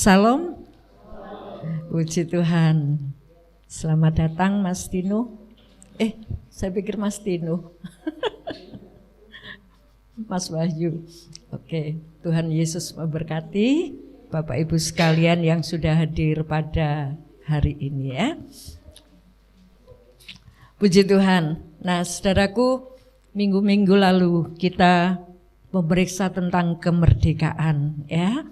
Salam, puji Tuhan. Selamat datang Mas Tino. Saya pikir Mas Tino. Mas Wahyu. Oke, Tuhan Yesus memberkati Bapak Ibu sekalian yang sudah hadir pada hari ini ya. Puji Tuhan. Nah, saudaraku, minggu-minggu lalu kita memeriksa tentang kemerdekaan ya.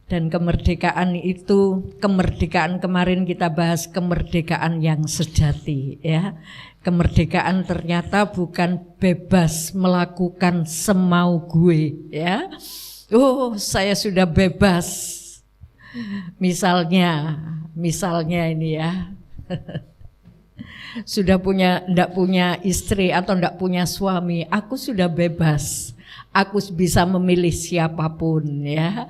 Dan kemerdekaan itu, kemerdekaan kemarin kita bahas kemerdekaan yang sejati ya. Kemerdekaan ternyata bukan bebas melakukan semau gue ya. Saya sudah bebas. Misalnya ini ya. Ndak punya istri atau ndak punya suami, aku sudah bebas. Aku bisa memilih siapapun ya.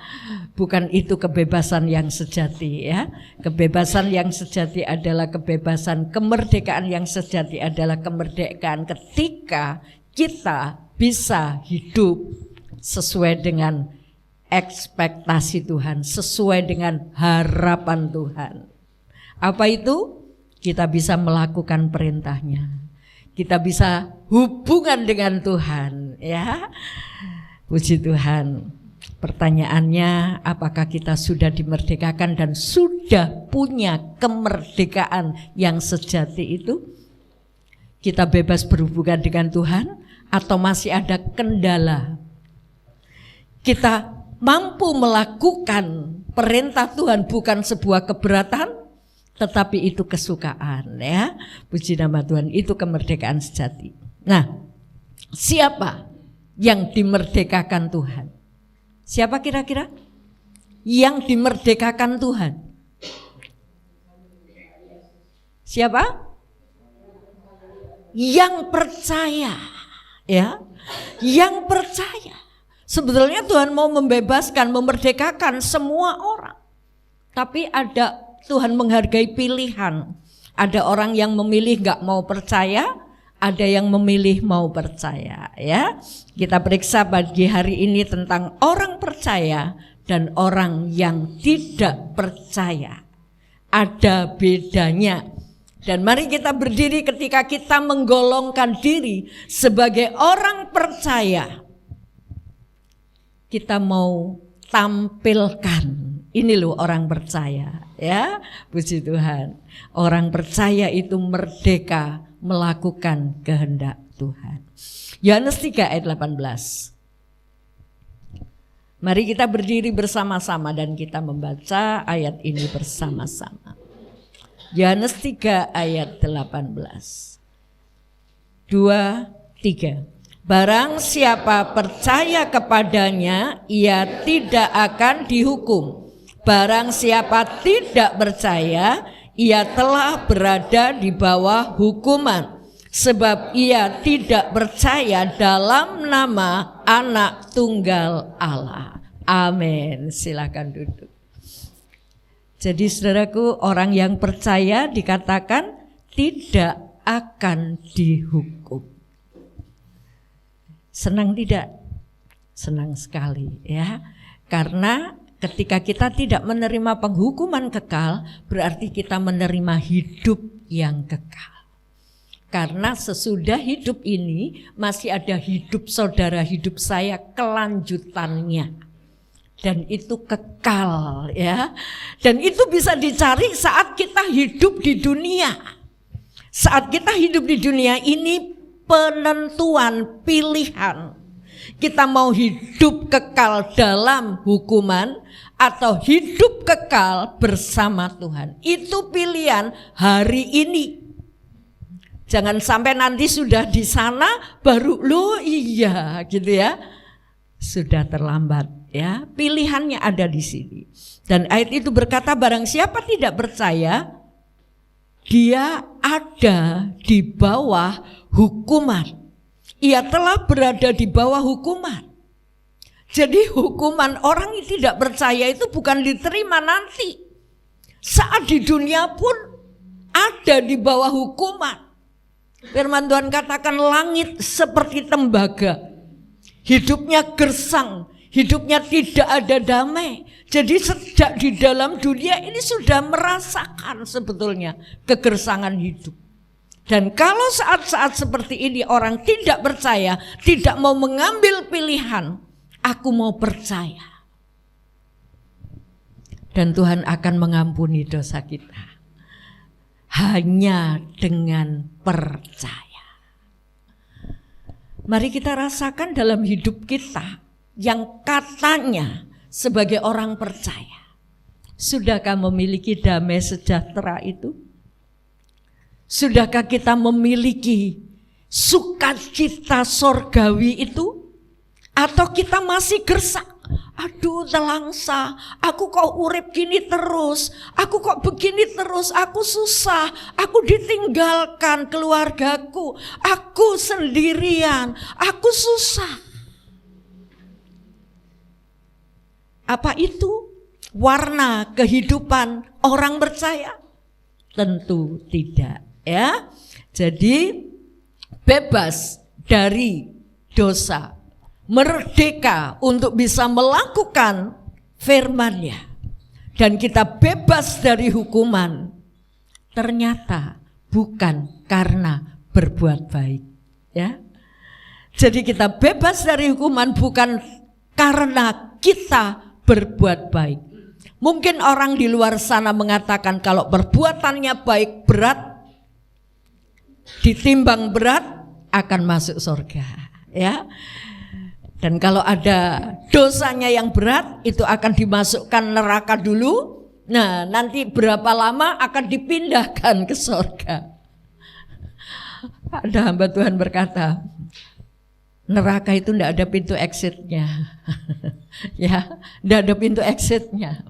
Bukan itu kebebasan yang sejati ya. Kebebasan yang sejati adalah kebebasan, kemerdekaan yang sejati adalah kemerdekaan ketika kita bisa hidup sesuai dengan ekspektasi Tuhan, sesuai dengan harapan Tuhan. Apa itu? Kita bisa melakukan perintahnya. Kita bisa hubungan dengan Tuhan ya. Puji Tuhan. Pertanyaannya, apakah kita sudah dimerdekakan dan sudah punya kemerdekaan yang sejati itu? Kita bebas berhubungan dengan Tuhan atau masih ada kendala? Kita mampu melakukan perintah Tuhan bukan sebuah keberatan, tetapi itu kesukaan ya. Puji nama Tuhan, itu kemerdekaan sejati. Nah, siapa yang dimerdekakan Tuhan? Siapa kira-kira yang dimerdekakan Tuhan? Siapa? Yang percaya ya. Yang percaya. Sebetulnya Tuhan mau membebaskan, memerdekakan semua orang. Tapi Tuhan menghargai pilihan. Ada orang yang memilih gak mau percaya, ada yang memilih mau percaya ya. Kita periksa pagi hari ini tentang orang percaya dan orang yang tidak percaya. Ada bedanya. Dan mari kita berdiri ketika kita menggolongkan diri sebagai orang percaya. Kita mau tampilkan, ini loh orang percaya ya. Puji Tuhan. Orang percaya itu merdeka melakukan kehendak Tuhan. Yohanes 3 ayat 18. Mari kita berdiri bersama-sama dan kita membaca ayat ini bersama-sama. Yohanes 3 ayat 18. 2, 3. Barang siapa percaya kepadanya, ia tidak akan dihukum. Barang siapa tidak percaya, ia telah berada di bawah hukuman. Sebab ia tidak percaya dalam nama Anak Tunggal Allah. Amin. Silakan duduk. Jadi saudaraku, orang yang percaya dikatakan tidak akan dihukum. Senang tidak? Senang sekali ya. Karena ketika kita tidak menerima penghukuman kekal, berarti kita menerima hidup yang kekal. Karena sesudah hidup ini masih ada hidup saudara, hidup saya, kelanjutannya. Dan itu kekal ya. Dan itu bisa dicari saat kita hidup di dunia. Saat kita hidup di dunia ini penentuan pilihan. Kita mau hidup kekal dalam hukuman atau hidup kekal bersama Tuhan. Itu pilihan hari ini. Jangan sampai nanti sudah di sana baru iya gitu ya. Sudah terlambat ya. Pilihannya ada di sini. Dan ayat itu berkata, barang siapa tidak percaya, dia ada di bawah hukuman. Ia telah berada di bawah hukuman. Jadi hukuman orang yang tidak percaya itu bukan diterima nanti. Saat di dunia pun ada di bawah hukuman. Firman Tuhan katakan langit seperti tembaga. Hidupnya gersang, hidupnya tidak ada damai. Jadi sejak di dalam dunia ini sudah merasakan sebetulnya kegersangan hidup. Dan kalau saat-saat seperti ini orang tidak percaya, tidak mau mengambil pilihan, aku mau percaya. Dan Tuhan akan mengampuni dosa kita. Hanya dengan percaya. Mari kita rasakan dalam hidup kita yang katanya sebagai orang percaya. Sudahkah memiliki damai sejahtera itu? Sudahkah kita memiliki sukacita sorgawi itu? Atau kita masih gersak? Aduh telangsa, aku kok urip gini terus, aku kok begini terus, aku susah, aku ditinggalkan keluargaku, aku sendirian, aku susah. Apa itu warna kehidupan orang percaya? Tentu tidak, ya. Jadi bebas dari dosa, merdeka untuk bisa melakukan firman-Nya, dan kita bebas dari hukuman, ternyata bukan karena berbuat baik, ya. Jadi kita bebas dari hukuman bukan karena kita berbuat baik. Mungkin orang di luar sana mengatakan kalau perbuatannya baik berat, ditimbang berat akan masuk surga, ya. Dan kalau ada dosanya yang berat, itu akan dimasukkan neraka dulu. Nah, nanti berapa lama akan dipindahkan ke surga. Ada hamba Tuhan berkata, neraka itu tidak ada pintu exitnya. Ya, tidak ada pintu exitnya.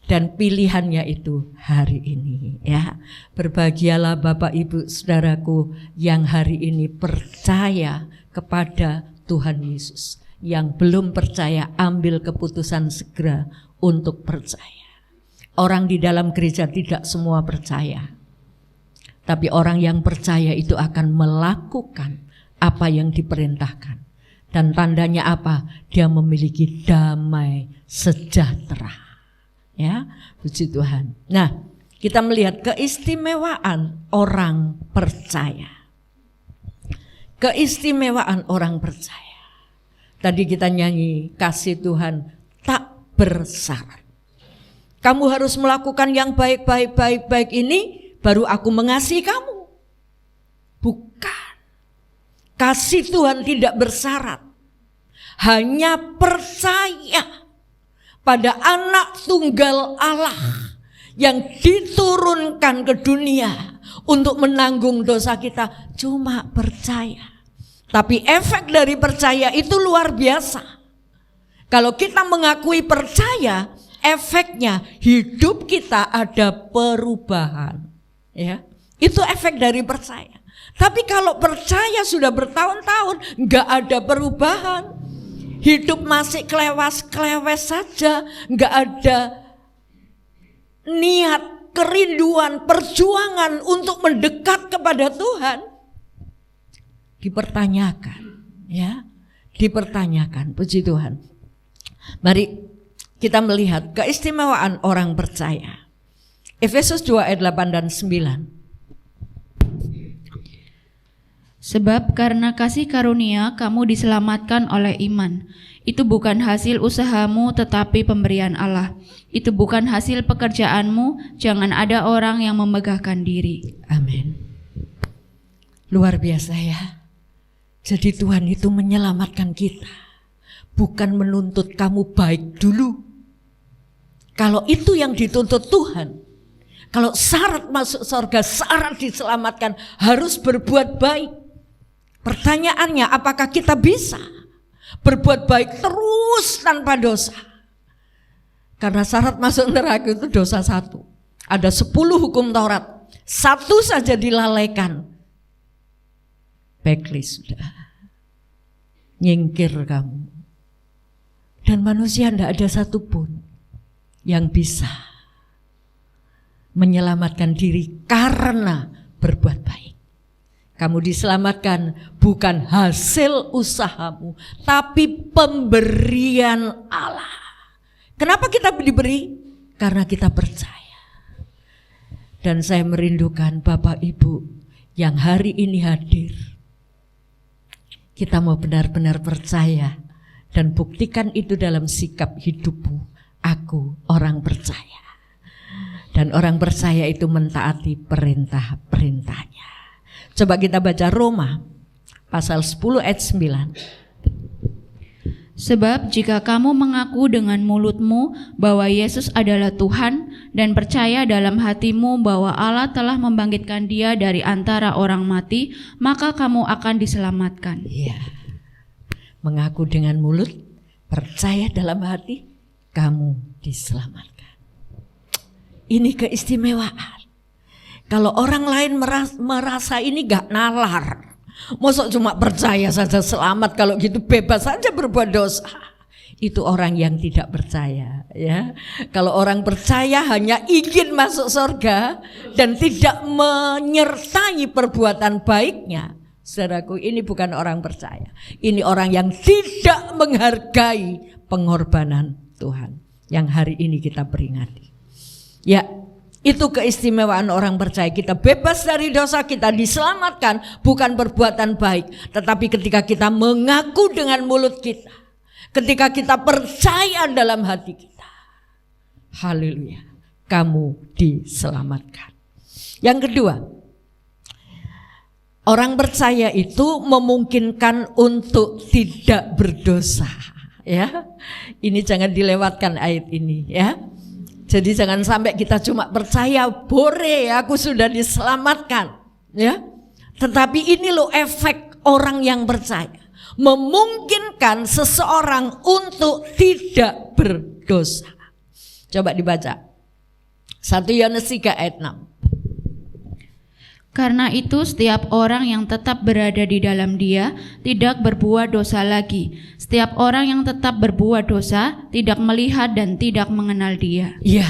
Dan pilihannya itu hari ini, ya. Berbahagialah Bapak Ibu Saudaraku yang hari ini percaya kepada Tuhan Yesus. Yang belum percaya, ambil keputusan segera untuk percaya. Orang di dalam gereja tidak semua percaya, tapi orang yang percaya itu akan melakukan apa yang diperintahkan. Dan tandanya apa? Dia memiliki damai sejahtera. Ya, puji Tuhan. Nah, kita melihat keistimewaan orang percaya. Keistimewaan orang percaya. Tadi kita nyanyi, kasih Tuhan tak bersyarat. Kamu harus melakukan yang baik ini, baru aku mengasihi kamu. Bukan. Kasih Tuhan tidak bersyarat. Hanya percaya pada anak tunggal Allah yang diturunkan ke dunia untuk menanggung dosa kita. Cuma percaya. Tapi efek dari percaya itu luar biasa. Kalau kita mengakui percaya, efeknya hidup kita ada perubahan. Ya, itu efek dari percaya. Tapi kalau percaya sudah bertahun-tahun nggak ada perubahan, hidup masih klewas-klewes saja, nggak ada niat, kerinduan, perjuangan untuk mendekat kepada Tuhan, dipertanyakan, ya, dipertanyakan. Puji Tuhan. Mari kita melihat keistimewaan orang percaya. Efesus 2 ayat 8 dan 9. Sebab karena kasih karunia kamu diselamatkan oleh iman. Itu bukan hasil usahamu tetapi pemberian Allah. Itu bukan hasil pekerjaanmu, jangan ada orang yang memegahkan diri. Amin. Luar biasa ya. Jadi Tuhan itu menyelamatkan kita, bukan menuntut kamu baik dulu. Kalau itu yang dituntut Tuhan, kalau syarat masuk surga, syarat diselamatkan harus berbuat baik. Pertanyaannya, apakah kita bisa berbuat baik terus tanpa dosa? Karena syarat masuk neraka itu dosa satu. Ada 10 hukum Taurat, satu saja dilalaikan, backlist sudah, nyingkir kamu. Dan manusia tidak ada satupun yang bisa menyelamatkan diri karena berbuat baik. Kamu diselamatkan bukan hasil usahamu, tapi pemberian Allah. Kenapa kita diberi? Karena kita percaya. Dan saya merindukan Bapak Ibu yang hari ini hadir. Kita mau benar-benar percaya dan buktikan itu dalam sikap hidupmu. Aku orang percaya. Dan orang percaya itu mentaati perintah-perintahnya. Coba kita baca Roma pasal 10 ayat 9. Sebab jika kamu mengaku dengan mulutmu bahwa Yesus adalah Tuhan dan percaya dalam hatimu bahwa Allah telah membangkitkan Dia dari antara orang mati, maka kamu akan diselamatkan. Iya. Mengaku dengan mulut, percaya dalam hati, kamu diselamatkan. Ini keistimewaan. Kalau orang lain merasa ini gak nalar, masa cuma percaya saja selamat, kalau gitu bebas saja berbuat dosa. Itu orang yang tidak percaya, ya. Kalau orang percaya hanya ingin masuk surga dan tidak menyertai perbuatan baiknya, saudaraku, ini bukan orang percaya. Ini orang yang tidak menghargai pengorbanan Tuhan yang hari ini kita peringati. Ya. Itu keistimewaan orang percaya. Kita bebas dari dosa, kita diselamatkan bukan perbuatan baik, tetapi ketika kita mengaku dengan mulut kita, ketika kita percaya dalam hati kita. Haleluya, kamu diselamatkan. Yang kedua, orang percaya itu memungkinkan untuk tidak berdosa, ya. Ini jangan dilewatkan ayat ini, ya. Jadi jangan sampai kita cuma percaya, bore aku sudah diselamatkan, ya. Tetapi ini loh efek orang yang percaya, memungkinkan seseorang untuk tidak berdosa. Coba dibaca 1 Yohanes 3 ayat 6. Karena itu setiap orang yang tetap berada di dalam Dia tidak berbuat dosa lagi. Setiap orang yang tetap berbuat dosa tidak melihat dan tidak mengenal Dia. Ya,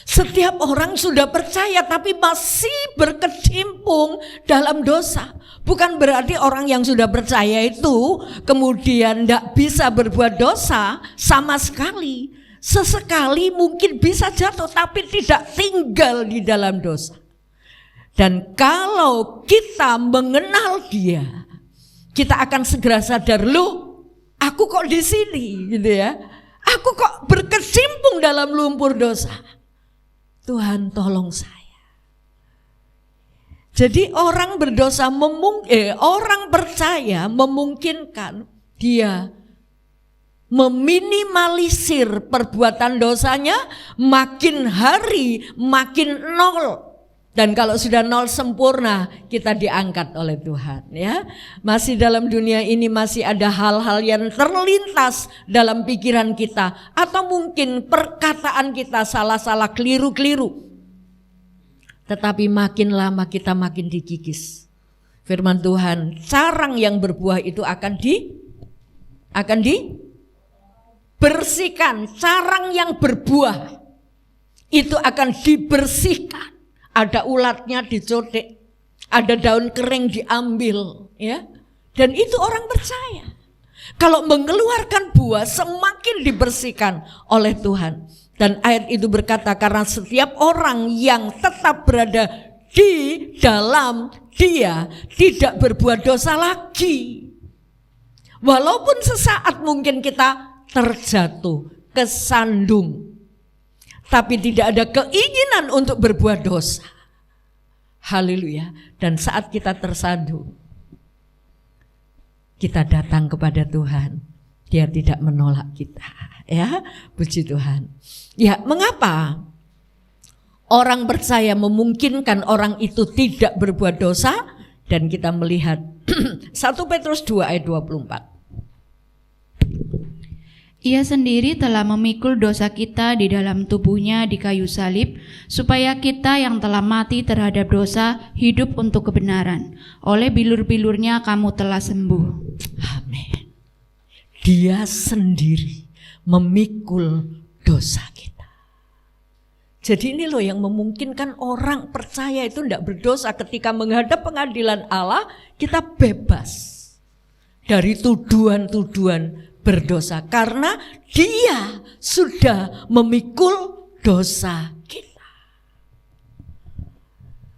setiap orang sudah percaya tapi masih berkecimpung dalam dosa. Bukan berarti orang yang sudah percaya itu kemudian tidak bisa berbuat dosa sama sekali. Sesekali mungkin bisa jatuh tapi tidak tinggal di dalam dosa. Dan kalau kita mengenal Dia, kita akan segera sadar, loh, aku kok di sini, gitu ya. Aku kok berkecimpung dalam lumpur dosa. Tuhan tolong saya. Jadi orang berdosa orang percaya memungkinkan dia meminimalisir perbuatan dosanya, makin hari makin nol. Dan kalau sudah nol sempurna, kita diangkat oleh Tuhan, ya. Masih dalam dunia ini masih ada hal-hal yang terlintas dalam pikiran kita, atau mungkin perkataan kita salah-salah, keliru-keliru. Tetapi makin lama kita makin dikikis. Firman Tuhan, carang yang berbuah itu akan dibersihkan. Carang yang berbuah itu akan dibersihkan. Ada ulatnya dicodek, ada daun kering diambil, ya. Dan itu orang percaya. Kalau mengeluarkan buah semakin dibersihkan oleh Tuhan. Dan ayat itu berkata, karena setiap orang yang tetap berada di dalam Dia tidak berbuat dosa lagi. Walaupun sesaat mungkin kita terjatuh, kesandung, tapi tidak ada keinginan untuk berbuat dosa. Haleluya. Dan saat kita tersandung, kita datang kepada Tuhan. Dia tidak menolak kita. Ya, puji Tuhan. Ya, mengapa orang percaya memungkinkan orang itu tidak berbuat dosa? Dan kita melihat 1 Petrus 2 ayat 24. Ia sendiri telah memikul dosa kita di dalam tubuhnya di kayu salib, supaya kita yang telah mati terhadap dosa hidup untuk kebenaran. Oleh bilur-bilurnya kamu telah sembuh. Amin. Dia sendiri memikul dosa kita. Jadi ini loh yang memungkinkan orang percaya itu tidak berdosa. Ketika menghadap pengadilan Allah, kita bebas dari tuduhan-tuduhan berdosa. Karena Dia sudah memikul dosa kita.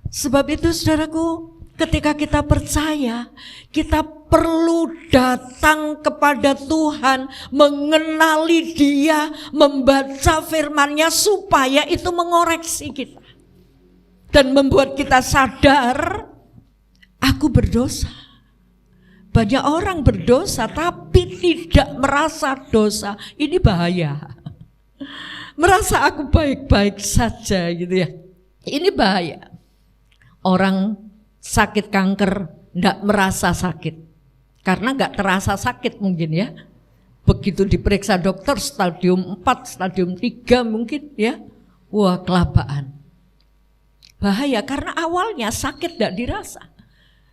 Sebab itu saudaraku, ketika kita percaya, kita perlu datang kepada Tuhan, mengenali Dia, membaca firman-Nya supaya itu mengoreksi kita dan membuat kita sadar, aku berdosa. Banyak orang berdosa tapi tidak merasa dosa. Ini bahaya. Merasa aku baik-baik saja gitu ya. Ini bahaya. Orang sakit kanker tidak merasa sakit karena nggak terasa sakit mungkin ya. Begitu diperiksa dokter stadium 4, stadium 3 mungkin ya. Wah, kelabaan. Bahaya karena awalnya sakit tidak dirasa.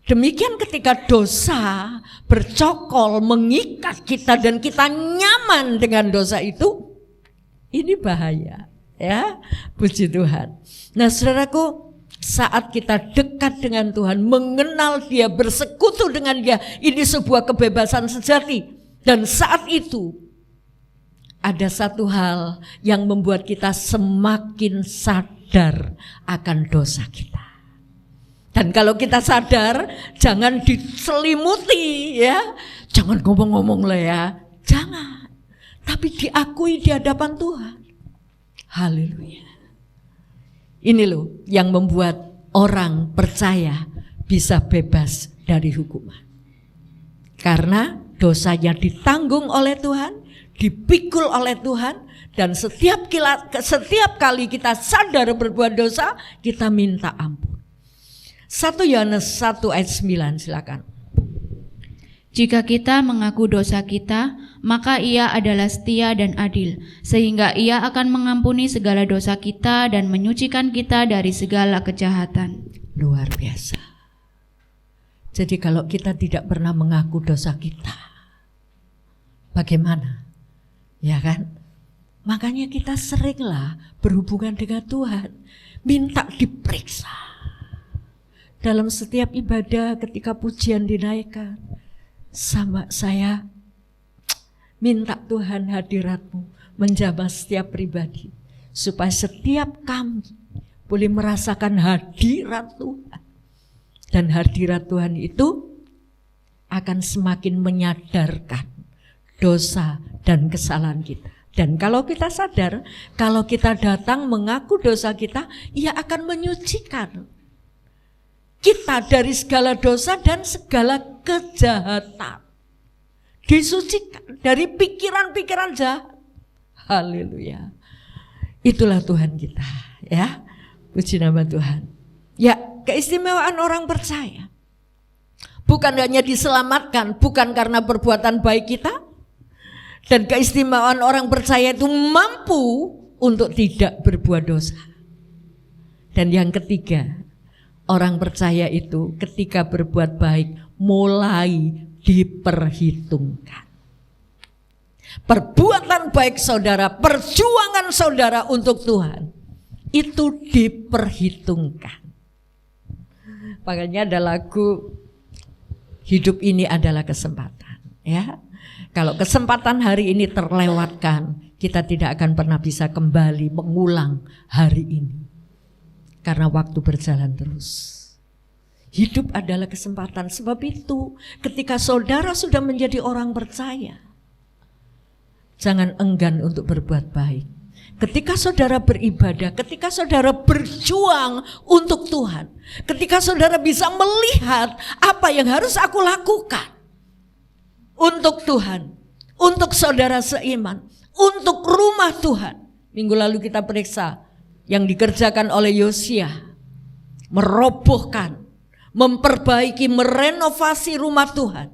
Demikian ketika dosa bercokol mengikat kita dan kita nyaman dengan dosa itu, ini bahaya ya. Puji Tuhan. Nah saudaraku, saat kita dekat dengan Tuhan, mengenal Dia, bersekutu dengan Dia, ini sebuah kebebasan sejati. Dan saat itu ada satu hal yang membuat kita semakin sadar akan dosa kita. Dan kalau kita sadar, jangan diselimuti ya, jangan ngomong-ngomong lah ya, jangan. Tapi diakui di hadapan Tuhan. Haleluya. Ini loh yang membuat orang percaya bisa bebas dari hukuman. Karena dosanya ditanggung oleh Tuhan, dipikul oleh Tuhan, dan setiap kali kita sadar berbuat dosa, kita minta ampun. 1 Yohanes 1 ayat 9, silakan. Jika kita mengaku dosa kita, maka Ia adalah setia dan adil, sehingga Ia akan mengampuni segala dosa kita dan menyucikan kita dari segala kejahatan. Luar biasa. Jadi kalau kita tidak pernah mengaku dosa kita, bagaimana? Ya kan? Makanya kita seringlah berhubungan dengan Tuhan, minta diperiksa. Dalam setiap ibadah ketika pujian dinaikkan, sama saya minta Tuhan hadirat-Mu menjamah setiap pribadi, supaya setiap kami boleh merasakan hadirat Tuhan. Dan hadirat Tuhan itu akan semakin menyadarkan dosa dan kesalahan kita. Dan kalau kita sadar, kalau kita datang mengaku dosa kita, Ia akan menyucikan kita dari segala dosa dan segala kejahatan. Disucikan dari pikiran-pikiran jahat. Haleluya. Itulah Tuhan kita ya. Puji nama Tuhan. Ya, keistimewaan orang percaya bukan hanya diselamatkan bukan karena perbuatan baik kita, dan keistimewaan orang percaya itu mampu untuk tidak berbuat dosa. Dan yang ketiga, orang percaya itu ketika berbuat baik mulai diperhitungkan. Perbuatan baik saudara, perjuangan saudara untuk Tuhan itu diperhitungkan. Makanya ada lagu, hidup ini adalah kesempatan ya. Kalau kesempatan hari ini terlewatkan, kita tidak akan pernah bisa kembali mengulang hari ini. Karena waktu berjalan terus. Hidup adalah kesempatan. Sebab itu ketika saudara sudah menjadi orang percaya, jangan enggan untuk berbuat baik. Ketika saudara beribadah, ketika saudara berjuang untuk Tuhan, ketika saudara bisa melihat apa yang harus aku lakukan untuk Tuhan, untuk saudara seiman, untuk rumah Tuhan. Minggu lalu kita periksa yang dikerjakan oleh Yosia, merobohkan, memperbaiki, merenovasi rumah Tuhan.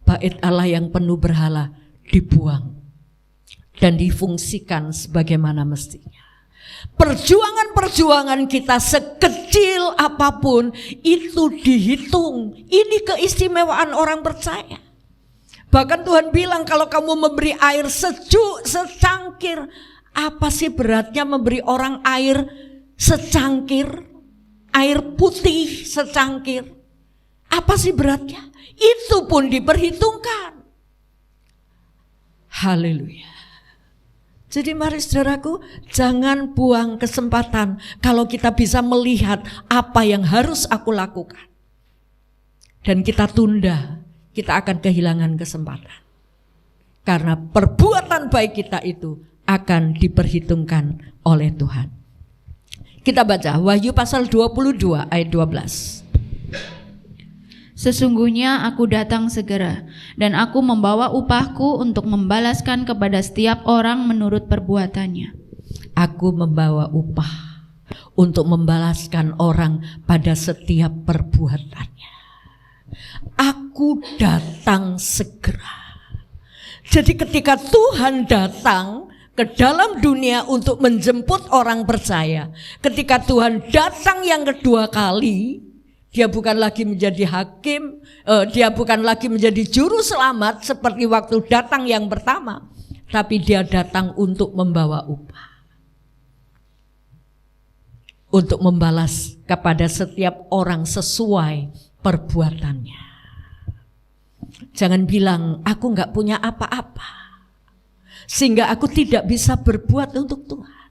Bait Allah yang penuh berhala dibuang dan difungsikan sebagaimana mestinya. Perjuangan-perjuangan kita sekecil apapun itu dihitung. Ini keistimewaan orang percaya. Bahkan Tuhan bilang, kalau kamu memberi air sejuk secangkir Apa sih beratnya memberi orang air secangkir, air putih secangkir? Apa sih beratnya? Itu pun diperhitungkan. Haleluya. Jadi mari saudaraku, jangan buang kesempatan kalau kita bisa melihat apa yang harus aku lakukan. Dan kita tunda, kita akan kehilangan kesempatan. Karena perbuatan baik kita itu akan diperhitungkan oleh Tuhan. Kita baca Wahyu pasal 22 ayat 12. Sesungguhnya aku datang segera, dan aku membawa upahku untuk membalaskan kepada setiap orang menurut perbuatannya. Aku membawa upah untuk membalaskan orang pada setiap perbuatannya. Aku datang segera. Jadi ketika Tuhan datang ke dalam dunia untuk menjemput orang percaya, ketika Tuhan datang yang kedua kali, dia bukan lagi menjadi hakim, dia bukan lagi menjadi juru selamat seperti waktu datang yang pertama, tapi dia datang untuk membawa upah, untuk membalas kepada setiap orang sesuai perbuatannya. Jangan bilang aku gak punya apa-apa sehingga aku tidak bisa berbuat untuk Tuhan.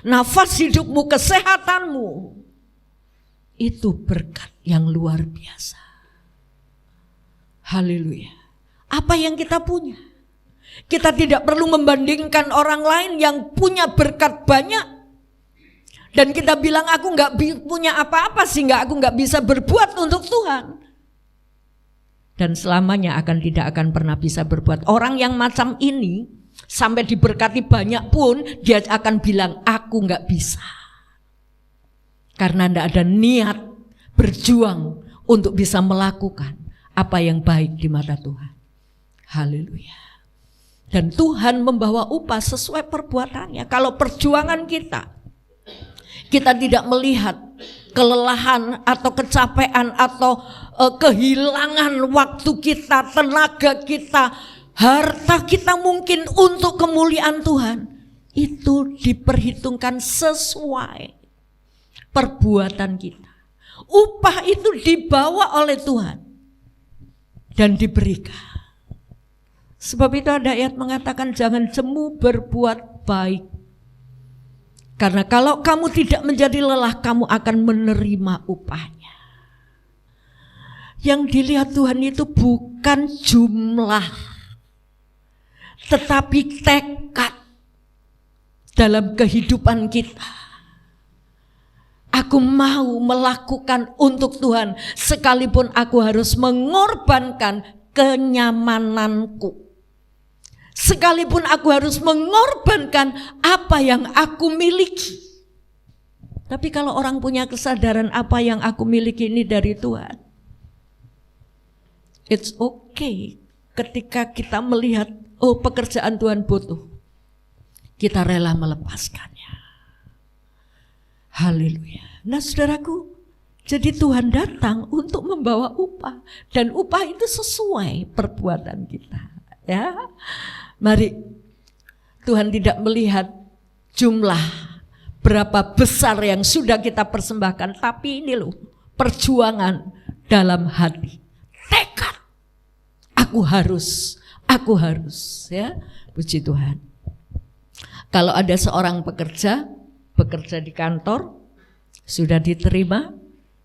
Nafas hidupmu, kesehatanmu, itu berkat yang luar biasa. Haleluya. Apa yang kita punya? Kita tidak perlu membandingkan orang lain yang punya berkat banyak dan kita bilang aku gak punya apa-apa sehingga aku gak bisa berbuat untuk Tuhan. Dan selamanya tidak akan pernah bisa berbuat. Orang yang macam ini sampai diberkati banyak pun dia akan bilang aku gak bisa. Karena tidak ada niat berjuang untuk bisa melakukan apa yang baik di mata Tuhan. Haleluya. Dan Tuhan membawa upah sesuai perbuatannya. Kalau perjuangan kita tidak melihat kelelahan atau kecapean atau kehilangan waktu kita, tenaga kita, harta kita mungkin untuk kemuliaan Tuhan, itu diperhitungkan sesuai perbuatan kita. Upah itu dibawa oleh Tuhan dan diberikan. Sebab itu ada ayat mengatakan jangan jemu berbuat baik. Karena kalau kamu tidak menjadi lelah, kamu akan menerima upahnya. Yang dilihat Tuhan itu bukan jumlah, tetapi tekad dalam kehidupan kita. Aku mau melakukan untuk Tuhan sekalipun aku harus mengorbankan kenyamananku. Sekalipun aku harus mengorbankan apa yang aku miliki. Tapi kalau orang punya kesadaran apa yang aku miliki ini dari Tuhan, it's okay ketika kita melihat pekerjaan Tuhan butuh, kita rela melepaskannya. Haleluya. Nah saudaraku, jadi Tuhan datang untuk membawa upah. Dan upah itu sesuai perbuatan kita. Ya, mari, Tuhan tidak melihat jumlah berapa besar yang sudah kita persembahkan. Tapi ini loh, perjuangan dalam hati. Tekad, aku harus ya. Puji Tuhan. Kalau ada seorang bekerja di kantor, sudah diterima,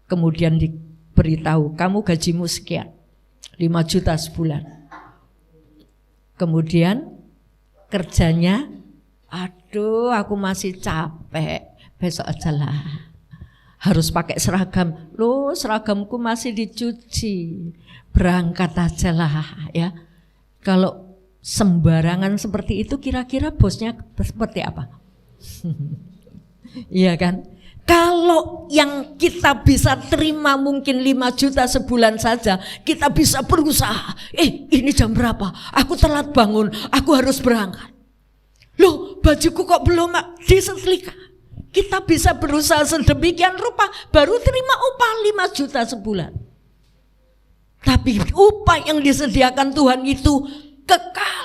kemudian diberitahu kamu gajimu sekian, 5 juta sebulan. Kemudian kerjanya, aduh aku masih capek, besok aja lah. Harus pakai seragam, loh seragamku masih dicuci, berangkat aja lah ya. Kalau sembarangan seperti itu kira-kira bosnya seperti apa? Iya kan? Kalau yang kita bisa terima mungkin 5 juta sebulan saja, kita bisa berusaha. Ini jam berapa? Aku telat bangun, aku harus berangkat. Loh, bajuku kok belum disetrika? Kita bisa berusaha sedemikian rupa, baru terima upah 5 juta sebulan. Tapi upah yang disediakan Tuhan itu kekal.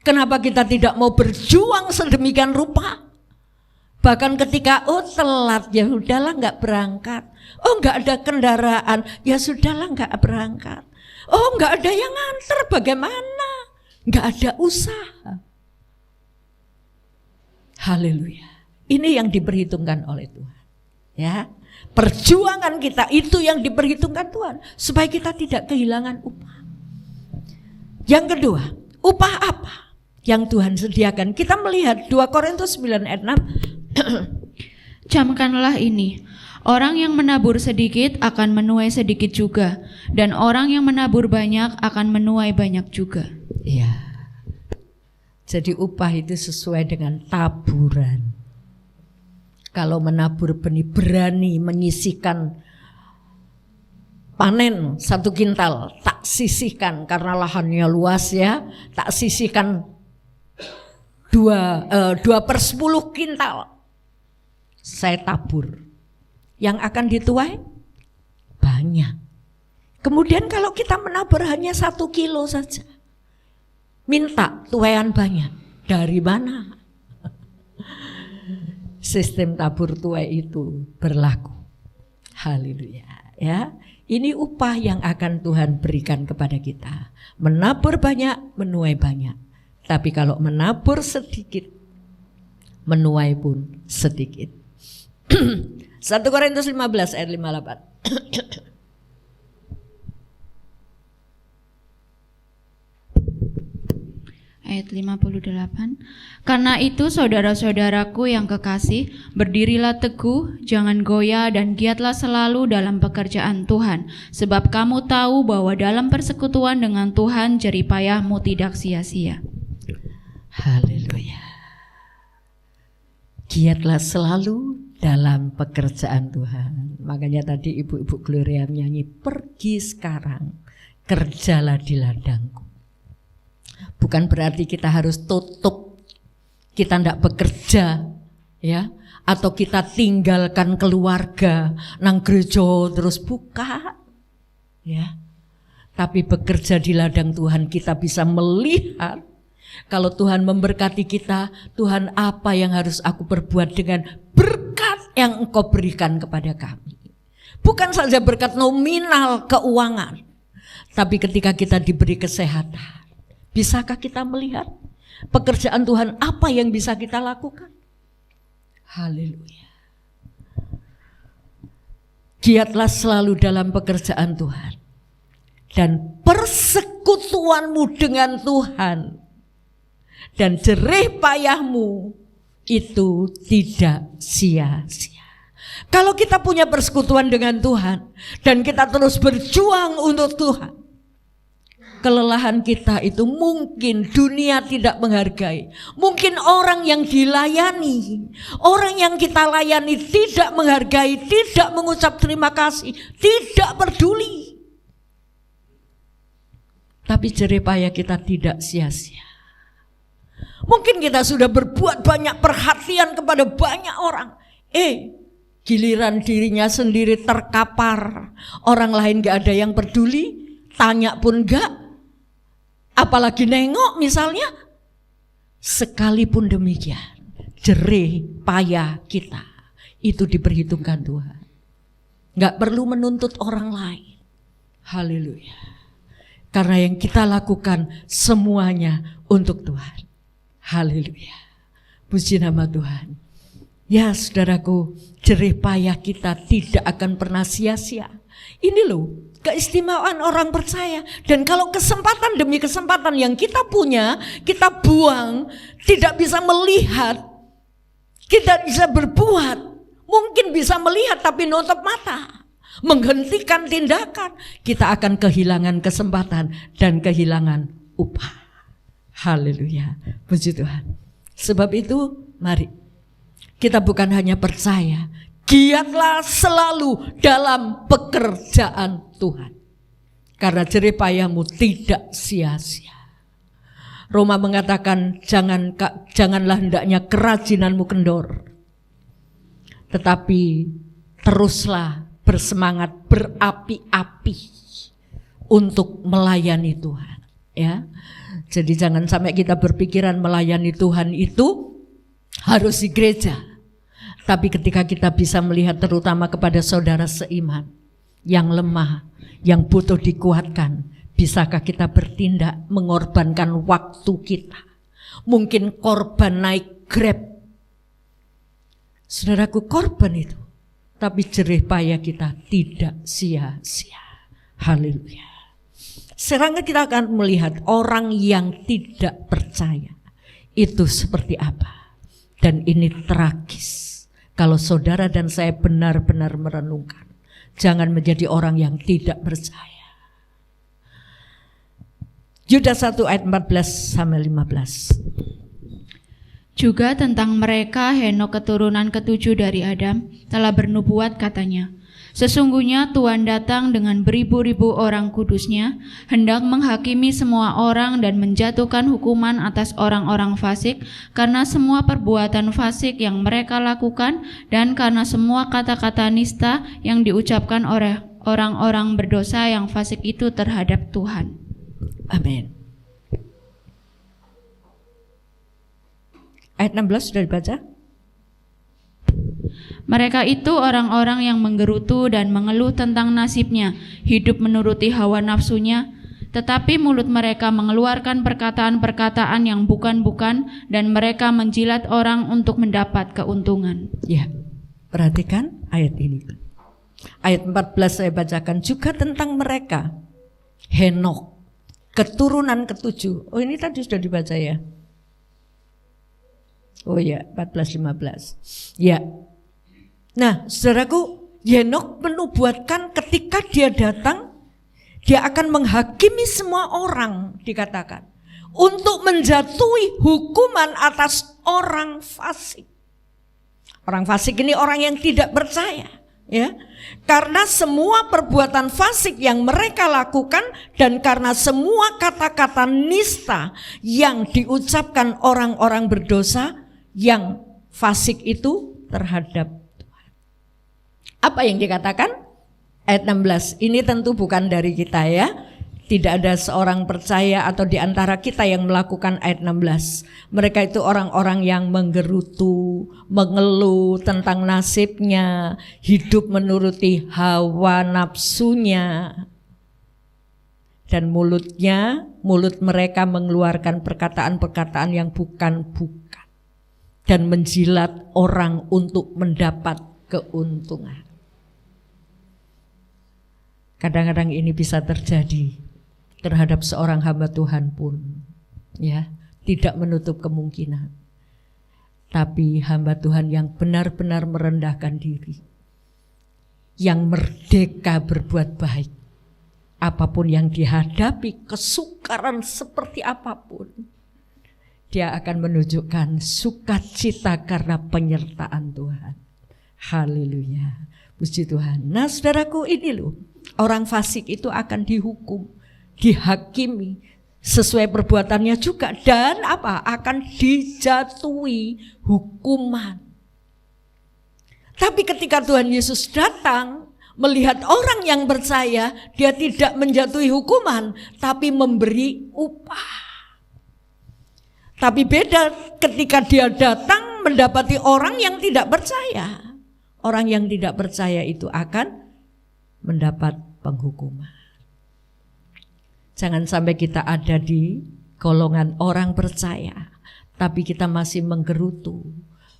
Kenapa kita tidak mau berjuang sedemikian rupa? Bahkan ketika telat, ya sudahlah nggak berangkat. Nggak ada kendaraan, ya sudahlah nggak berangkat. Nggak ada yang nganter, bagaimana? Nggak ada usaha. Haleluya. Ini yang diperhitungkan oleh Tuhan. Ya, perjuangan kita itu yang diperhitungkan Tuhan supaya kita tidak kehilangan upah. Yang kedua, upah apa yang Tuhan sediakan? Kita melihat 2 Korintus 9 ayat 6. Camkanlah ini, orang yang menabur sedikit akan menuai sedikit juga, dan orang yang menabur banyak akan menuai banyak juga. Iya. Jadi upah itu sesuai dengan taburan. Kalau menabur benih, berani menyisihkan panen 1 kintal, tak sisihkan karena lahannya luas ya, tak sisihkan 2/10 kintal. Saya tabur, yang akan dituai banyak. Kemudian kalau kita menabur hanya 1 kilo saja, minta tuaian banyak, dari mana? Sistem tabur tuai itu berlaku. Haleluya. Ya, ini upah yang akan Tuhan berikan kepada kita. Menabur banyak, menuai banyak. Tapi kalau menabur sedikit, menuai pun sedikit. 1 Korintus 15 ayat 58. Ayat 58. Karena itu saudara-saudaraku yang kekasih, berdirilah teguh, jangan goyah dan giatlah selalu dalam pekerjaan Tuhan, sebab kamu tahu bahwa dalam persekutuan dengan Tuhan jerih payahmu tidak sia-sia. Haleluya. Giatlah selalu dalam pekerjaan Tuhan. Makanya tadi Ibu-ibu Gloria menyanyi, pergi sekarang, kerjalah di ladangku. Bukan berarti kita harus tutup, kita tidak bekerja, ya, atau kita tinggalkan keluarga, nang gereja terus buka, ya. Tapi bekerja di ladang Tuhan kita bisa melihat, kalau Tuhan memberkati kita, Tuhan apa yang harus aku perbuat dengan berkat yang Engkau berikan kepada kami. Bukan saja berkat nominal keuangan, tapi ketika kita diberi kesehatan, bisakah kita melihat pekerjaan Tuhan apa yang bisa kita lakukan? Haleluya. Giatlah selalu dalam pekerjaan Tuhan, dan persekutuanmu dengan Tuhan, dan jerih payahmu itu tidak sia-sia. Kalau kita punya persekutuan dengan Tuhan dan kita terus berjuang untuk Tuhan, kelelahan kita itu mungkin dunia tidak menghargai. Mungkin orang yang dilayani, orang yang kita layani tidak menghargai, tidak mengucap terima kasih, tidak peduli. Tapi jerih payah kita tidak sia-sia. Mungkin kita sudah berbuat banyak perhatian kepada banyak orang. Giliran dirinya sendiri terkapar, orang lain gak ada yang peduli, tanya pun gak, apalagi nengok misalnya. Sekalipun demikian, jerih payah kita itu diperhitungkan Tuhan. Gak perlu menuntut orang lain. Haleluya. Karena yang kita lakukan semuanya untuk Tuhan. Haleluya. Puji nama Tuhan. Ya saudaraku, jerih payah kita tidak akan pernah sia-sia. Ini loh keistimewaan orang percaya. Dan kalau kesempatan demi kesempatan yang kita punya, kita buang, tidak bisa melihat, kita bisa berbuat, mungkin bisa melihat tapi nutup mata, menghentikan tindakan, kita akan kehilangan kesempatan dan kehilangan upah. Haleluya, puji Tuhan. Sebab itu mari kita bukan hanya percaya, giatlah selalu dalam pekerjaan Tuhan, karena jerih payahmu tidak sia-sia. Roma mengatakan janganlah hendaknya kerajinanmu kendor, tetapi teruslah bersemangat berapi-api untuk melayani Tuhan. Ya. Jadi jangan sampai kita berpikiran melayani Tuhan itu harus di gereja. Tapi ketika kita bisa melihat terutama kepada saudara seiman yang lemah, yang butuh dikuatkan, bisakah kita bertindak mengorbankan waktu kita? Mungkin korban naik Grab. Saudaraku, korban itu, tapi jerih payah kita tidak sia-sia. Haleluya. Sekarang kita akan melihat orang yang tidak percaya itu seperti apa. Dan ini tragis. Kalau saudara dan saya benar-benar merenungkan, jangan menjadi orang yang tidak percaya. Yudas 1 ayat 14-15. Juga tentang mereka Henok keturunan ketujuh dari Adam telah bernubuat katanya, sesungguhnya Tuhan datang dengan beribu-ribu orang kudusnya, hendak menghakimi semua orang dan menjatuhkan hukuman atas orang-orang fasik karena semua perbuatan fasik yang mereka lakukan dan karena semua kata-kata nista yang diucapkan oleh orang-orang berdosa yang fasik itu terhadap Tuhan. Amin. Ayat 16 sudah dibaca? Mereka itu orang-orang yang menggerutu dan mengeluh tentang nasibnya, hidup menuruti hawa nafsunya, tetapi mulut mereka mengeluarkan perkataan-perkataan yang bukan-bukan dan mereka menjilat orang untuk mendapat keuntungan. Ya, perhatikan ayat ini. Ayat 14 saya bacakan juga tentang mereka. Henok, keturunan ketujuh. Oh, ini tadi sudah dibaca ya. Oh ya, 14-15. Ya. Nah, saudaraku, Henok menubuatkan ketika dia datang, dia akan menghakimi semua orang, dikatakan, untuk menjatuhi hukuman atas orang fasik. Orang fasik ini orang yang tidak percaya, ya. Karena semua perbuatan fasik yang mereka lakukan dan karena semua kata-kata nista yang diucapkan orang-orang berdosa yang fasik itu terhadap Tuhan. Apa yang dikatakan? Ayat 16, ini tentu bukan dari kita ya. Tidak ada seorang percaya atau di antara kita yang melakukan ayat 16. Mereka itu orang-orang yang menggerutu, mengeluh tentang nasibnya, hidup menuruti hawa nafsunya. Dan mulut mereka mengeluarkan perkataan-perkataan yang bukan-bukan. Dan menjilat orang untuk mendapat keuntungan. Kadang-kadang ini bisa terjadi terhadap seorang hamba Tuhan pun, ya, tidak menutup kemungkinan. Tapi hamba Tuhan yang benar-benar merendahkan diri, yang merdeka berbuat baik, apapun yang dihadapi, kesukaran seperti apapun, dia akan menunjukkan sukacita karena penyertaan Tuhan. Haleluya, puji Tuhan. Nah, saudaraku, ini loh, orang fasik itu akan dihukum, dihakimi sesuai perbuatannya juga, dan apa? Akan dijatuhi hukuman. Tapi ketika Tuhan Yesus datang melihat orang yang percaya, dia tidak menjatuhi hukuman, tapi memberi upah. Tapi beda ketika dia datang mendapati orang yang tidak percaya. Orang yang tidak percaya itu akan mendapat penghukuman. Jangan sampai kita ada di golongan orang percaya, tapi kita masih menggerutu,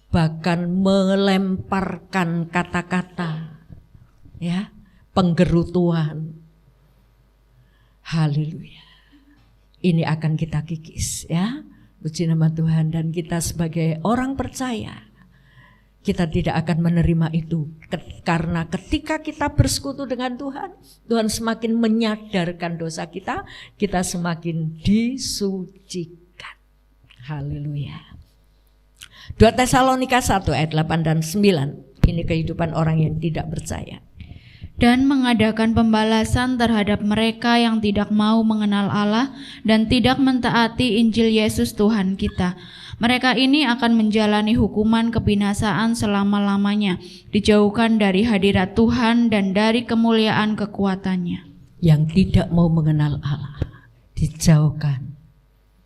bahkan melemparkan kata-kata, ya, penggerutuan. Haleluya. Ini akan kita kikis, ya. Puji nama Tuhan. Dan kita sebagai orang percaya, kita tidak akan menerima itu. Karena ketika kita bersekutu dengan Tuhan, Tuhan semakin menyadarkan dosa kita, kita semakin disucikan. Haleluya. 2 Tesalonika 1 ayat 8 dan 9. Ini kehidupan orang yang tidak percaya. Dan mengadakan pembalasan terhadap mereka yang tidak mau mengenal Allah dan tidak mentaati Injil Yesus Tuhan kita. Mereka ini akan menjalani hukuman kebinasaan selama-lamanya, dijauhkan dari hadirat Tuhan dan dari kemuliaan kekuatannya. Yang tidak mau mengenal Allah, dijauhkan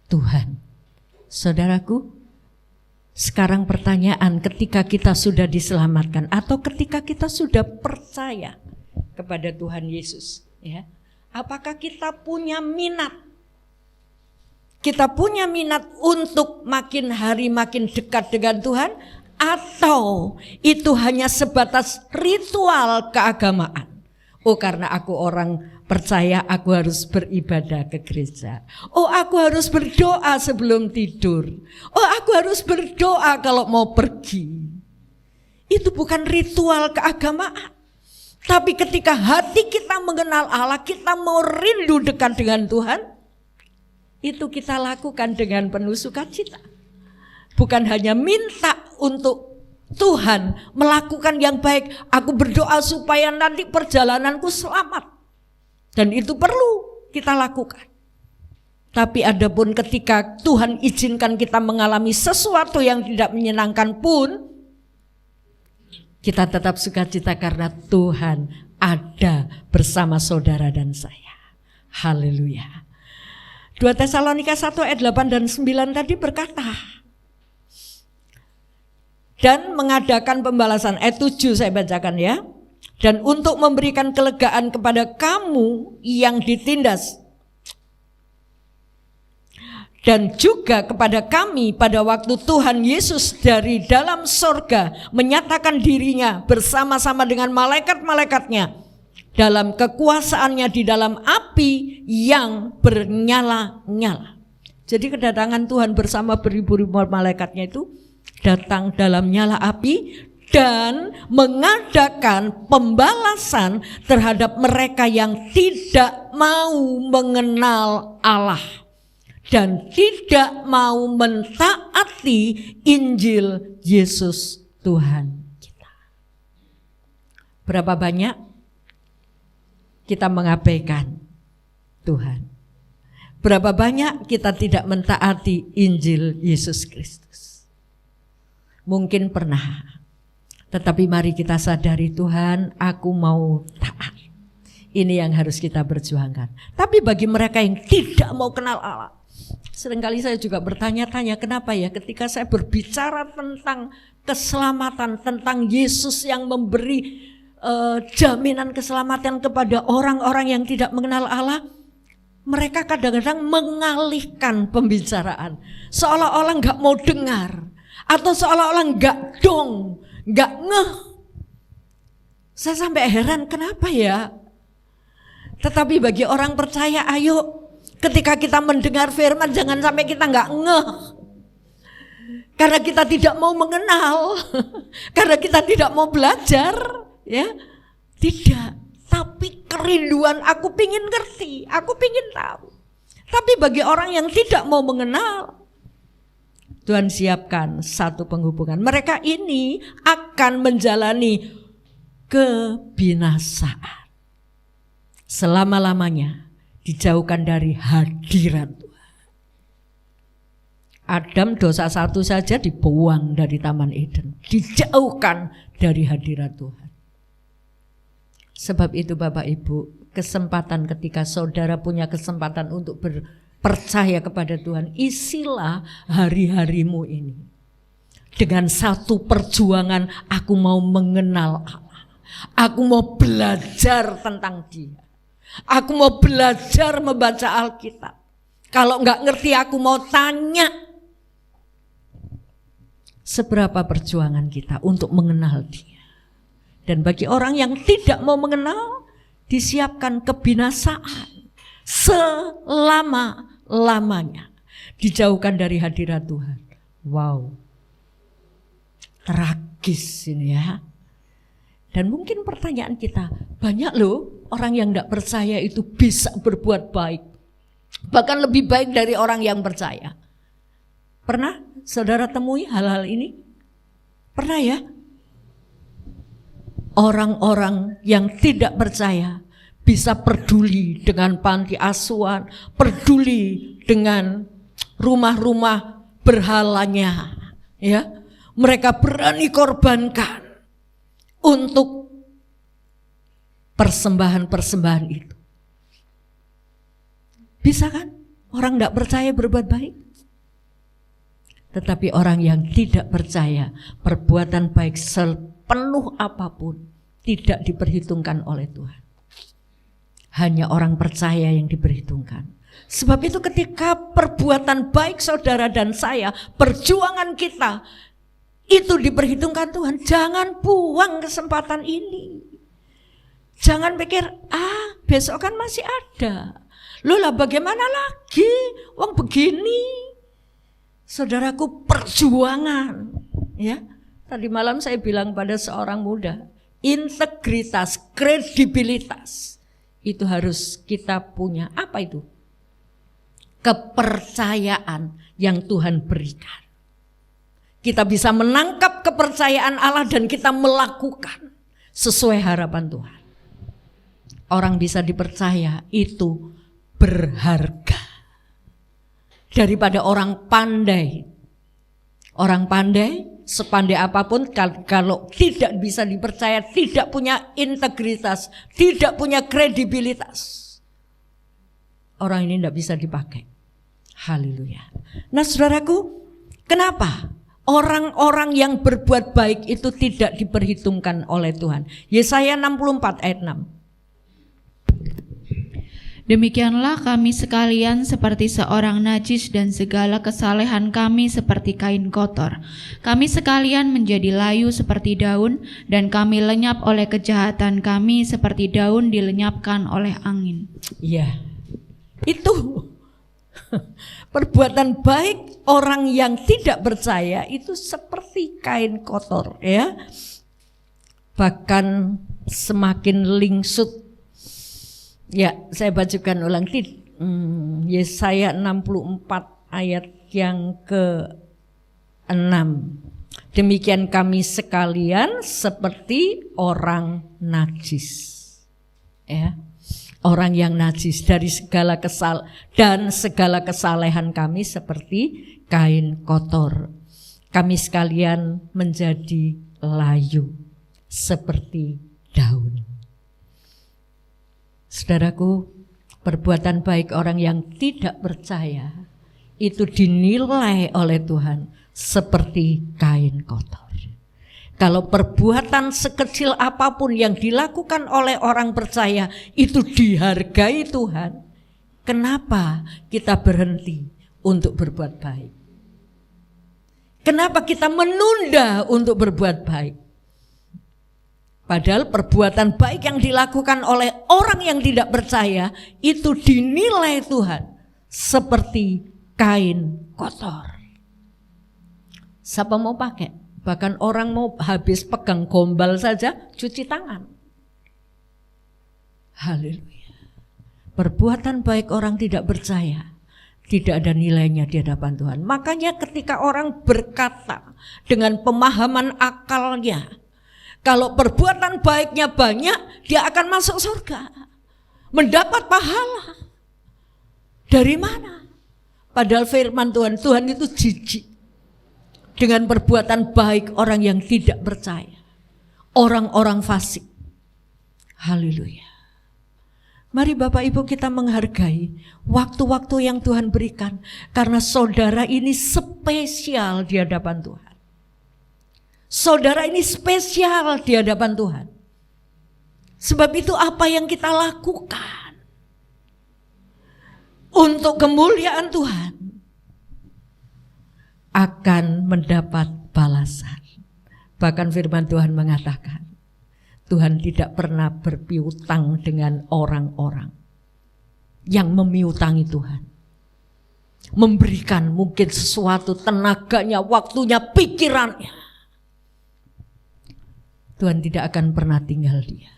Tuhan. Saudaraku, sekarang pertanyaan, ketika kita sudah diselamatkan atau ketika kita sudah percaya kepada Tuhan Yesus, ya, apakah kita punya minat? Kita punya minat untuk makin hari makin dekat dengan Tuhan, atau itu hanya sebatas ritual keagamaan? Oh, karena aku orang percaya, aku harus beribadah ke gereja. Oh, aku harus berdoa sebelum tidur. Oh, aku harus berdoa kalau mau pergi. Itu bukan ritual keagamaan. Tapi ketika hati kita mengenal Allah, kita mau rindu dekat dengan Tuhan, itu kita lakukan dengan penuh sukacita. Bukan hanya minta untuk Tuhan melakukan yang baik, aku berdoa supaya nanti perjalananku selamat. Dan itu perlu kita lakukan. Tapi adapun ketika Tuhan izinkan kita mengalami sesuatu yang tidak menyenangkan pun, kita tetap sukacita karena Tuhan ada bersama saudara dan saya. Haleluya. 2 Tesalonika 1 ayat 8 dan 9 tadi berkata, dan mengadakan pembalasan, ayat 7 saya bacakan ya. Dan untuk memberikan kelegaan kepada kamu yang ditindas, dan juga kepada kami pada waktu Tuhan Yesus dari dalam sorga menyatakan dirinya bersama-sama dengan malaikat-malaikatnya dalam kekuasaannya di dalam api yang bernyala-nyala. Jadi kedatangan Tuhan bersama beribu-ribu malaikatnya itu datang dalam nyala api dan mengadakan pembalasan terhadap mereka yang tidak mau mengenal Allah dan tidak mau mentaati Injil Yesus Tuhan kita. Berapa banyak kita mengabaikan Tuhan? Berapa banyak kita tidak mentaati Injil Yesus Kristus? Mungkin pernah, tetapi mari kita sadari, Tuhan, aku mau taat. Ini yang harus kita perjuangkan. Tapi bagi mereka yang tidak mau kenal Allah, seringkali saya juga bertanya-tanya, kenapa ya ketika saya berbicara tentang keselamatan, tentang Yesus yang memberi jaminan keselamatan kepada orang-orang yang tidak mengenal Allah, mereka kadang-kadang mengalihkan pembicaraan, seolah-olah nggak mau dengar, atau seolah-olah nggak dong, nggak ngeh. Saya sampai heran, kenapa ya? Tetapi bagi orang percaya, ayo ketika kita mendengar firman jangan sampai kita nggak ngeh. Karena kita tidak mau mengenal, karena kita tidak mau belajar, ya tidak. Tapi kerinduan aku pingin ngerti, aku pingin tahu. Tapi bagi orang yang tidak mau mengenal, Tuhan siapkan satu penghubungan. Mereka ini akan menjalani kebinasaan. Selama-lamanya dijauhkan dari hadirat Tuhan. Adam dosa satu saja dibuang dari Taman Eden. Dijauhkan dari hadirat Tuhan. Sebab itu Bapak Ibu, kesempatan ketika saudara punya kesempatan untuk percaya kepada Tuhan, isilah hari-harimu ini dengan satu perjuangan, aku mau mengenal Allah, aku mau belajar tentang Dia, aku mau belajar membaca Alkitab. Kalau enggak ngerti aku mau tanya. Seberapa perjuangan kita untuk mengenal Dia. Dan bagi orang yang tidak mau mengenal, disiapkan kebinasaan selama-lamanya, dijauhkan dari hadirat Tuhan. Wow, tragis ini ya. Dan mungkin pertanyaan kita, banyak loh orang yang tidak percaya itu bisa berbuat baik, bahkan lebih baik dari orang yang percaya. Pernah saudara temui hal-hal ini? Pernah ya? Orang-orang yang tidak percaya bisa peduli dengan panti asuhan, peduli dengan rumah-rumah berhalanya, ya. Mereka berani korbankan untuk persembahan-persembahan itu. Bisa kan? orang tidak percaya berbuat baik. Tetapi orang yang tidak percaya, perbuatan baik sepenuh apapun tidak diperhitungkan oleh Tuhan. Hanya orang percaya yang diperhitungkan. Sebab itu ketika perbuatan baik saudara dan saya, perjuangan kita itu diperhitungkan Tuhan, jangan buang kesempatan ini. Jangan pikir, besok kan masih ada. Loh lah bagaimana lagi, wong begini. Saudaraku, perjuangan, ya. Tadi malam saya bilang pada seorang muda, integritas, kredibilitas itu harus kita punya. Apa itu? Kepercayaan yang Tuhan berikan. Kita bisa menangkap kepercayaan Allah dan kita melakukan sesuai harapan Tuhan. Orang bisa dipercaya itu berharga daripada orang pandai. Orang pandai, sepandai apapun, kalau tidak bisa dipercaya, tidak punya integritas, tidak punya kredibilitas, orang ini tidak bisa dipakai. Haleluya. Nah saudaraku, kenapa orang-orang yang berbuat baik itu tidak diperhitungkan oleh Tuhan? Yesaya 64 ayat 6. Demikianlah kami sekalian seperti seorang najis dan segala kesalehan kami seperti kain kotor. Kami sekalian menjadi layu seperti daun dan kami lenyap oleh kejahatan kami seperti daun dilenyapkan oleh angin. Iya, itu perbuatan baik orang yang tidak percaya itu seperti kain kotor, ya. Bahkan semakin lingsut. Ya, saya bacakan ulang. Yesaya 64 ayat yang ke-6. Demikian kami sekalian seperti orang najis. Ya. Orang yang najis dari segala dan segala kesalehan kami seperti kain kotor. Kami sekalian menjadi layu seperti daun. Saudaraku, perbuatan baik orang yang tidak percaya itu dinilai oleh Tuhan seperti kain kotor. Kalau perbuatan sekecil apapun yang dilakukan oleh orang percaya itu dihargai Tuhan, kenapa kita berhenti untuk berbuat baik? Kenapa kita menunda untuk berbuat baik? Padahal perbuatan baik yang dilakukan oleh orang yang tidak percaya itu dinilai Tuhan seperti kain kotor. Siapa mau pakai? Bahkan orang mau habis pegang gombal saja cuci tangan. Haleluya. Perbuatan baik orang tidak percaya tidak ada nilainya di hadapan Tuhan. Makanya ketika orang berkata dengan pemahaman akalnya, kalau perbuatan baiknya banyak, dia akan masuk surga, mendapat pahala. Dari mana? Padahal firman Tuhan itu jijik dengan perbuatan baik orang yang tidak percaya, orang-orang fasik. Haleluya. Mari Bapak Ibu kita menghargai waktu-waktu yang Tuhan berikan, karena saudara ini spesial di hadapan Tuhan. Saudara ini spesial di hadapan Tuhan. Sebab itu apa yang kita lakukan untuk kemuliaan Tuhan akan mendapat balasan. Bahkan firman Tuhan mengatakan, Tuhan tidak pernah berpiutang dengan orang-orang yang memiutangi Tuhan. Memberikan mungkin sesuatu, tenaganya, waktunya, pikirannya. Tuhan tidak akan pernah tinggal dia.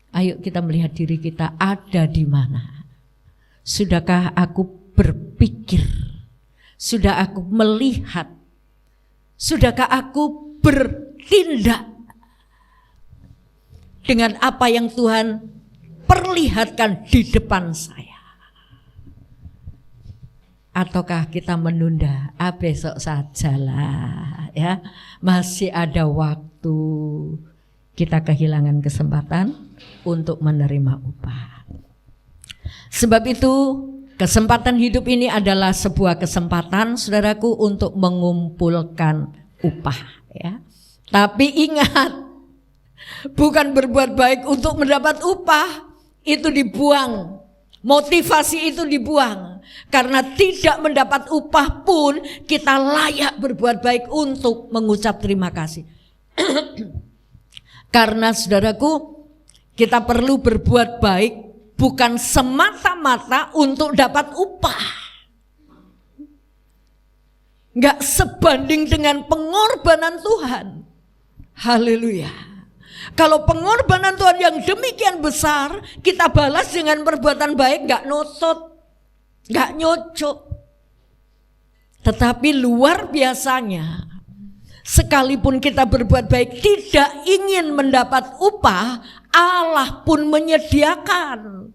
Ayo kita melihat diri kita ada di mana. Sudahkah aku berpikir? Sudah aku melihat? Sudahkah aku bertindak dengan apa yang Tuhan perlihatkan di depan saya? Ataukah kita menunda, besok sajalah, ya, masih ada waktu, kita kehilangan kesempatan untuk menerima upah. Sebab itu kesempatan hidup ini adalah sebuah kesempatan, saudaraku, untuk mengumpulkan upah, ya. Tapi ingat, bukan berbuat baik untuk mendapat upah, itu dibuang. Motivasi itu dibuang. Karena tidak mendapat upah pun kita layak berbuat baik untuk mengucap terima kasih. Karena saudaraku, kita perlu berbuat baik bukan semata-mata untuk dapat upah. Enggak sebanding dengan pengorbanan Tuhan. Haleluya. Kalau pengorbanan Tuhan yang demikian besar, kita balas dengan perbuatan baik, enggak notot, enggak nyocok. Tetapi luar biasanya, sekalipun kita berbuat baik tidak ingin mendapat upah, Allah pun menyediakan.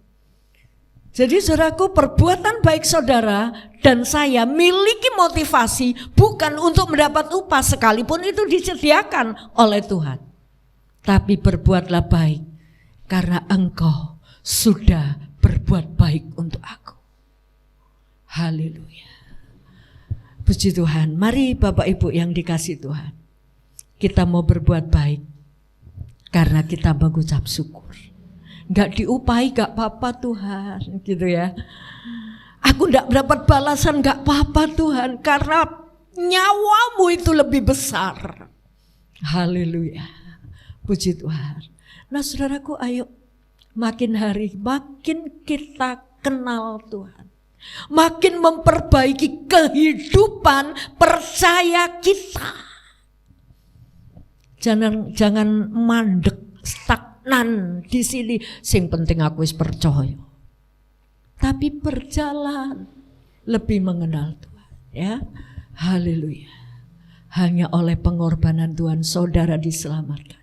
Jadi saudaraku, perbuatan baik saudara dan saya miliki motivasi bukan untuk mendapat upah, sekalipun itu disediakan oleh Tuhan. Tapi berbuatlah baik karena engkau sudah berbuat baik untuk aku. Haleluya. Puji Tuhan. Mari Bapak Ibu yang dikasih Tuhan, kita mau berbuat baik karena kita mengucap syukur. Gak diupahi gak apa-apa Tuhan, gitu ya. Aku gak dapat balasan gak apa-apa Tuhan, karena nyawamu itu lebih besar. Haleluya. Puji Tuhan. Nah saudaraku, ayo makin hari makin kita kenal Tuhan, makin memperbaiki kehidupan percaya kita. Jangan mandek, stagnan di sini. Sing penting aku wis percaya. Tapi berjalan lebih mengenal Tuhan, ya. Haleluya. Hanya oleh pengorbanan Tuhan saudara diselamatkan.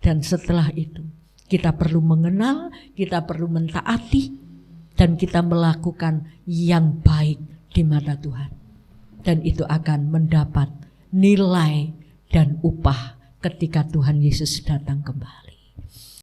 Dan setelah itu kita perlu mengenal, kita perlu mentaati, dan kita melakukan yang baik di mata Tuhan. Dan itu akan mendapat nilai dan upah ketika Tuhan Yesus datang kembali.